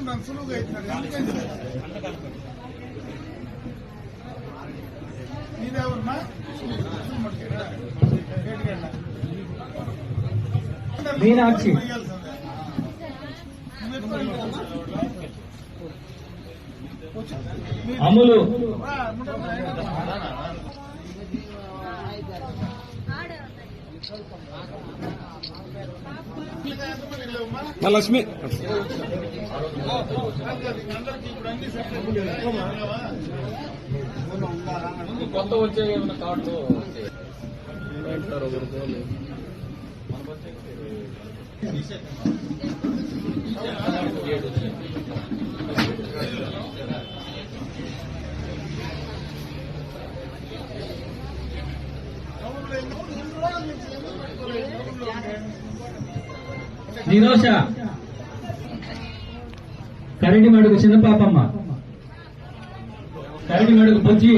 చేసుకుంటాను సులువుగా అవుతున్నాడు. నీదేమన్నా మీనాక్షి అమలు లక్ష్మి కొత్త వచ్చే ఏమైనా కార్డు నిరోష కరెంటి మడుగు చిన్న పాపమ్మ, కరెంటి మడుగు బుజ్జి,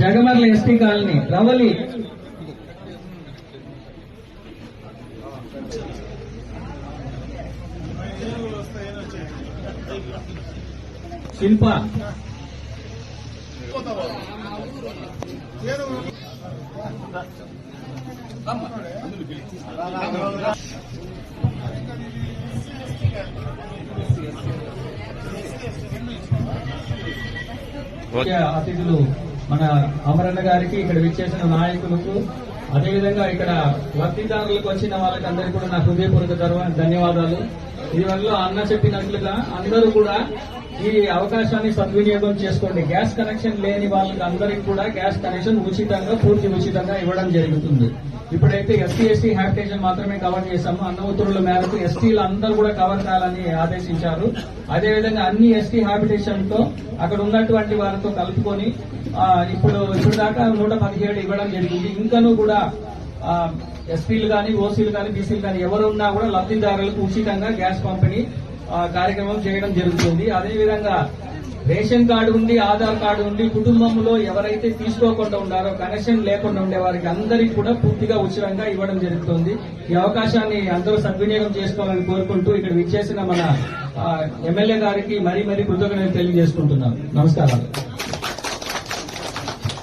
జగమర్ల ఎస్టీ కాలనీ రవలి, శిల్ప, అతిథులు మన అమరన్న గారికి, ఇక్కడ విచ్చేసిన నాయకులకు, అదేవిధంగా ఇక్కడ లబ్ధిదారులకు వచ్చిన వాళ్ళకి అందరికీ కూడా నా హృదయపూర్వక ధన్యవాదాలు. ఇదివల్ల అన్న చెప్పినట్లుగా అందరూ కూడా ఈ అవకాశాన్ని సద్వినియోగం చేసుకోండి. గ్యాస్ కనెక్షన్ లేని వాళ్ళకి అందరికీ కూడా గ్యాస్ కనెక్షన్ ఉచితంగా, పూర్తి ఉచితంగా ఇవ్వడం జరుగుతుంది. ఇప్పుడైతే ఎస్సీ హ్యాబిటేషన్ మాత్రమే కవర్ చేశాము. అన్న ఉత్తర్వుల మేరకు ఎస్టీలు అందరూ కూడా కవర్ చేయాలని ఆదేశించారు. అదేవిధంగా అన్ని ఎస్టీ హ్యాబిటేషన్ తో అక్కడ ఉన్నటువంటి వారితో కలుపుకొని ఇప్పుడు దాకా 117 ఇవ్వడం జరిగింది. ఇంకనూ కూడా ఎస్పీలు కానీ, ఓసీలు కానీ, బీసీలు కానీ ఎవరున్నా కూడా లబ్ధిదారులకు ఉచితంగా గ్యాస్ పంపిణీ కార్యక్రమం చేయడం జరుగుతుంది. అదేవిధంగా రేషన్ కార్డు ఉండి, ఆధార్ కార్డు ఉండి, కుటుంబంలో ఎవరైతే తీసుకోకుండా ఉన్నారో, కనెక్షన్ లేకుండా ఉండే వారికి అందరికీ కూడా పూర్తిగా ఉచితంగా ఇవ్వడం జరుగుతుంది. ఈ అవకాశాన్ని అందరూ సద్వినియోగం చేసుకోవాలని కోరుకుంటూ ఇక్కడ విచ్చేసిన మన ఎమ్మెల్యే గారికి మరీ కృతజ్ఞతలు తెలియజేసుకుంటున్నాను. నమస్కారాలు.